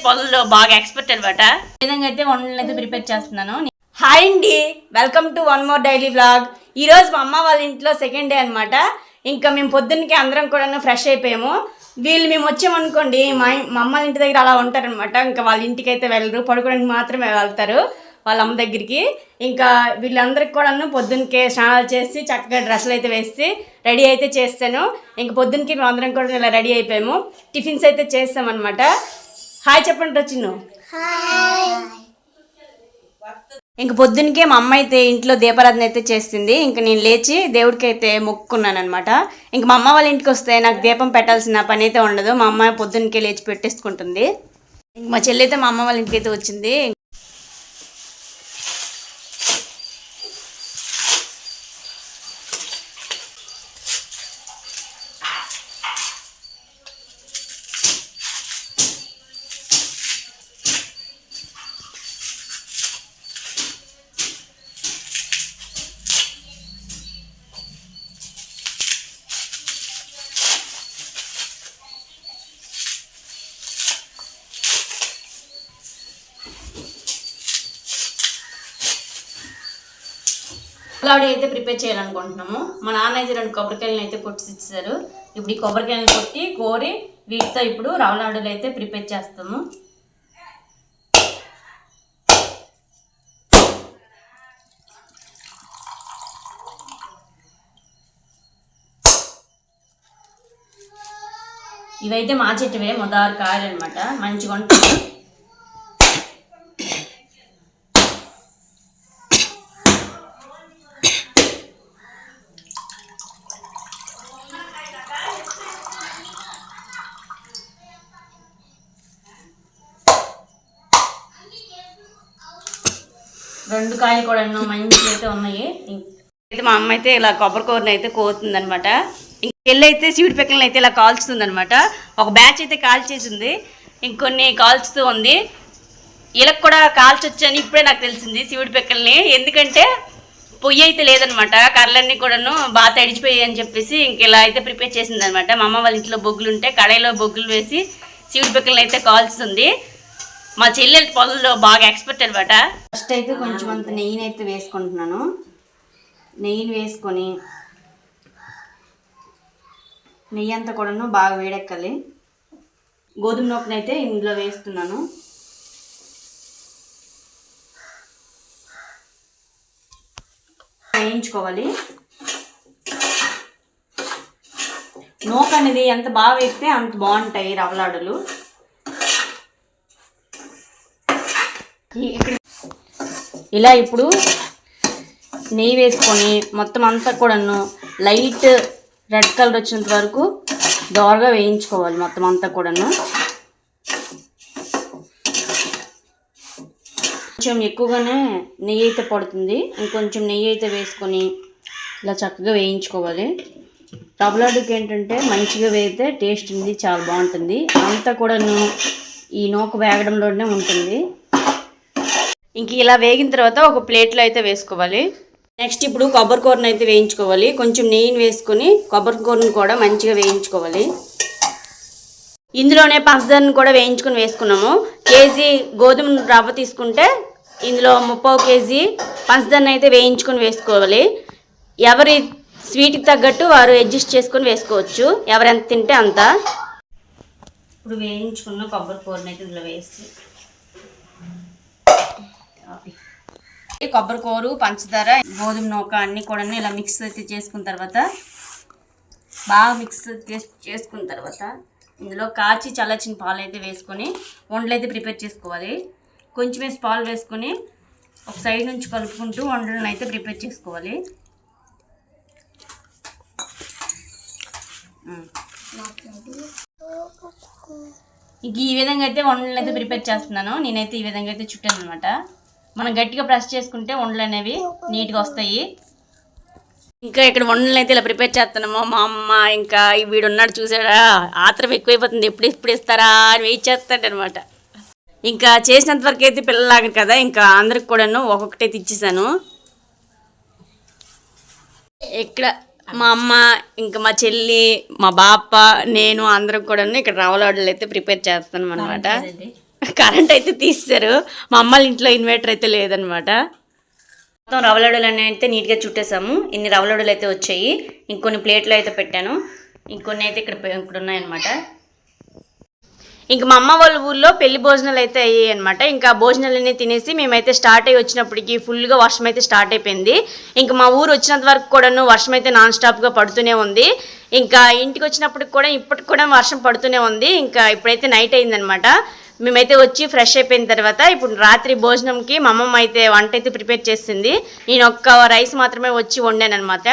పనుల్లో బాగా ఎక్స్పర్ట్ అనమాట. ఈ విధంగా అయితే వంటలు అయితే ప్రిపేర్ చేస్తున్నాను. హాయ్ అండి, welcome to one more daily vlog. ఈరోజు మా అమ్మ వాళ్ళ ఇంట్లో సెకండ్ డే అనమాట. ఇంకా మేము పొద్దున్నకి అందరం కూడా ఫ్రెష్ అయిపోయాము. వీళ్ళు మేము వచ్చామనుకోండి మా అమ్మ ఇంటి దగ్గర అలా ఉంటారనమాట. ఇంకా వాళ్ళ ఇంటికి అయితే వెళ్ళరు, పడుకోవడానికి మాత్రమే వెళ్తారు వాళ్ళ అమ్మ దగ్గరికి. ఇంకా వీళ్ళందరికి కూడా పొద్దున్నకే స్నానాలు చేసి చక్కగా డ్రెస్సులు అయితే వేసి రెడీ అయితే చేస్తాను. ఇంక పొద్దున్నకి మేము అందరం కూడా ఇలా రెడీ అయిపోయాము. టిఫిన్స్ అయితే చేస్తామన్నమాట. హాయ్ చెప్పండి రచిన్ను. ఇంక పొద్దున్నకే మా అమ్మ అయితే ఇంట్లో దీపారాధన అయితే చేస్తుంది. ఇంక నేను లేచి దేవుడికి అయితే మొక్కుకున్నాను అనమాట. ఇంక మా అమ్మ వాళ్ళ ఇంటికి వస్తే నాకు దీపం పెట్టాల్సిన పని అయితే ఉండదు. మా అమ్మ పొద్దున్నకే లేచి పెట్టేసుకుంటుంది. ఇంక మా చెల్లి అయితే మా అమ్మ వాళ్ళ ఇంటికి అయితే వచ్చింది. పులావుడి అయితే ప్రిపేర్ చేయాలనుకుంటున్నాము. మా నాన్న అయితే 2 కొబ్బరికాయలను అయితే కొట్టి ఇచ్చారు. ఇప్పుడు ఈ కొబ్బరికాయలను కొట్టి కోరి వీటితో ఇప్పుడు రవ్వలాడులు అయితే ప్రిపేర్ చేస్తాము. ఇవైతే మా చెట్టువే మొదలు కాయలు అనమాట, మంచిగా ఉంటుంది. రెండు కాయలు కూడా మంచిగా అయితే ఉన్నాయి. అయితే మా అమ్మ అయితే ఇలా కొబ్బరికూరని అయితే కోతుంది అనమాట. ఇంకెళ్ళి అయితే సీవిడి పిక్కలను అయితే ఇలా కాల్చుతుంది అనమాట. ఒక బ్యాచ్ అయితే కాల్చేసింది, ఇంకొన్ని కాల్చుతూ ఉంది. వీళ్ళకి కూడా కాల్చొచ్చని ఇప్పుడే నాకు తెలిసింది సీవిడి పిక్కల్ని. ఎందుకంటే పొయ్యి అయితే లేదనమాట, కర్రలన్నీ కూడాను బాగా తడిచిపోయాయి అని చెప్పేసి ఇంక ఇలా అయితే ప్రిపేర్ చేసింది అనమాట. మా అమ్మ వాళ్ళ ఇంట్లో బొగ్గులు ఉంటే కడాయిలో బొగ్గులు వేసి సీవిడి పిక్కలను అయితే కాల్చుతుంది. మా చెల్లెలు పనుల్లో బాగా ఎక్స్పర్ట్ అనమాట. ఫస్ట్ అయితే కొంచెం అంత నెయ్యిని అయితే వేసుకుంటున్నాను. నెయ్యిని వేసుకొని నెయ్యి అంతా కూడాను బాగా వేడెక్కాలి. గోధుమ నూకను అయితే ఇందులో వేస్తున్నాను. వేయించుకోవాలి. నూక అనేది ఎంత బాగా వేస్తే అంత బాగుంటాయి రవ్వలాడులు. ఇలా ఇప్పుడు నెయ్యి వేసుకొని మొత్తం అంతా కూడాను లైట్ రెడ్ కలర్ వచ్చినంత వరకు దోరగా వేయించుకోవాలి. మొత్తం అంతా కూడాను కొంచెం ఎక్కువగానే నెయ్యి అయితే పడుతుంది. ఇంకొంచెం నెయ్యి అయితే వేసుకొని ఇలా చక్కగా వేయించుకోవాలి. రవ్వలాడుకి ఏంటంటే మంచిగా వేస్తే టేస్ట్ ఉంది, చాలా బాగుంటుంది. అంతా కూడాను ఈ నూక వేగడంలోనే ఉంటుంది. ఇంక ఇలా వేగిన తర్వాత ఒక ప్లేట్లో అయితే వేసుకోవాలి. నెక్స్ట్ ఇప్పుడు కొబ్బరికూరను అయితే వేయించుకోవాలి. కొంచెం నెయ్యిని వేసుకొని కొబ్బరికూరను కూడా మంచిగా వేయించుకోవాలి. ఇందులోనే పంచదారను కూడా వేయించుకొని వేసుకున్నాము. కేజీ గోధుమ రవ్వ తీసుకుంటే ఇందులో 30 కేజీ పంచదారను అయితే వేయించుకొని వేసుకోవాలి. ఎవరి స్వీట్కి తగ్గట్టు వారు అడ్జస్ట్ చేసుకొని వేసుకోవచ్చు, ఎవరెంత తింటే అంత. ఇప్పుడు వేయించుకున్న కొబ్బరికూరను అయితే ఇందులో వేసి కొబ్బరికూర, పంచదార, గోధుమ నూక అన్నీ కూడా ఇలా మిక్స్ అయితే చేసుకున్న తర్వాత బాగా మిక్స్ చేసుకున్న తర్వాత ఇందులో కాచి చల్లార్చిన పాలు అయితే వేసుకొని వండలు అయితే ప్రిపేర్ చేసుకోవాలి. కొంచెం వేసి పాలు వేసుకొని ఒక సైడ్ నుంచి కలుపుకుంటూ వండలను అయితే ప్రిపేర్ చేసుకోవాలి. ఇంక ఈ విధంగా అయితే వండలను అయితే ప్రిపేర్ చేస్తున్నాను. నేనైతే ఈ విధంగా అయితే చుట్టాను అనమాట. మనం గట్టిగా ప్రెస్ చేసుకుంటే వండలు అనేవి నీట్గా వస్తాయి. ఇంకా ఇక్కడ వండలు అయితే ఇలా ప్రిపేర్ చేస్తున్నాము. మా అమ్మ ఇంకా వీడున్నాడు చూసాడా, ఆత్రం ఎక్కువైపోతుంది, ఎప్పుడు ఇస్తారా అని వెయిట్ చేస్తాడు అనమాట. ఇంకా చేసినంత వరకు అయితే పిల్లలాగా కదా, ఇంకా అందరికి కూడాను ఒక్కొక్కటైతే ఇచ్చేసాను. ఇక్కడ మా అమ్మ ఇంకా మా చెల్లి మా బాప నేను అందరం కూడా ఇక్కడ రవ్వలాడులు అయితే ప్రిపేర్ చేస్తాను అనమాట. కరెంట్ అయితే తీస్తారు. మా అమ్మ వాళ్ళ ఇంట్లో ఇన్వర్టర్ అయితే లేదనమాట. మొత్తం రవ్వ లడ్డూలు అన్నీ అయితే నీట్గా చుట్టేసాము. ఇన్ని రవ్వ లడ్డూలు అయితే వచ్చాయి. ఇంకొన్ని ప్లేట్లు అయితే పెట్టాను. ఇంకొన్ని అయితే ఇక్కడ ఉన్నాయన్నమాట. ఇంక మా అమ్మ వాళ్ళ ఊర్లో పెళ్లి భోజనాలు అయితే అయ్యాయి అనమాట. ఇంకా భోజనాలన్నీ తినేసి మేమైతే స్టార్ట్ అయ్యి వచ్చినప్పటికి ఫుల్గా వర్షం అయితే స్టార్ట్ అయిపోయింది. ఇంకా మా ఊరు వచ్చినంత వరకు కూడాను వర్షం అయితే నాన్ స్టాప్గా పడుతూనే ఉంది. ఇంకా ఇంటికి వచ్చినప్పటికి కూడా ఇప్పటికి కూడా వర్షం పడుతూనే ఉంది. ఇంకా ఇప్పుడైతే నైట్ అయిందనమాట. మేమైతే వచ్చి ఫ్రెష్ అయిపోయిన తర్వాత ఇప్పుడు రాత్రి భోజనంకి మా అమ్మమ్మ అయితే వంట అయితే ప్రిపేర్ చేసింది. నేను ఒక్క రైస్ మాత్రమే వచ్చి వండాను అనమాట.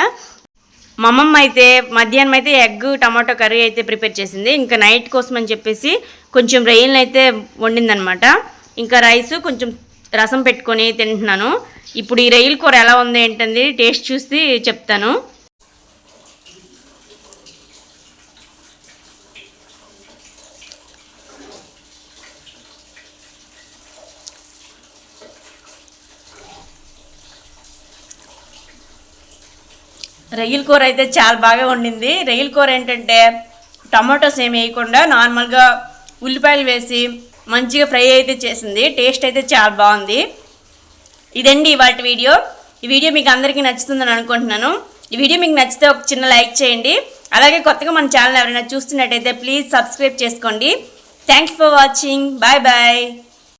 మా అమ్మమ్మ అయితే మధ్యాహ్నం అయితే ఎగ్ టమాటో కర్రీ అయితే ప్రిపేర్ చేసింది. ఇంకా నైట్ కోసం అని చెప్పేసి కొంచెం రొయ్యలను అయితే వండిందనమాట. ఇంకా రైస్ కొంచెం రసం పెట్టుకొని తింటున్నాను. ఇప్పుడు ఈ రొయ్యల కూర ఎలా ఉంది ఏంటంది టేస్ట్ చూసి చెప్తాను. రొయ్యల కూర అయితే చాలా బాగా వండింది. రొయ్యల కూర ఏంటంటే టమాటోస్ ఏమి వేయకుండా నార్మల్గా ఉల్లిపాయలు వేసి మంచిగా ఫ్రై అయితే చేసింది. టేస్ట్ అయితే చాలా బాగుంది. ఇదండి ఇవాళ వీడియో. ఈ వీడియో మీకు అందరికీ నచ్చుతుందని అనుకుంటున్నాను. ఈ వీడియో మీకు నచ్చితే ఒక చిన్న లైక్ చేయండి. అలాగే కొత్తగా మన ఛానల్ ఎవరైనా చూస్తున్నట్టయితే ప్లీజ్ సబ్స్క్రైబ్ చేసుకోండి. Thanks for watching. Bye bye.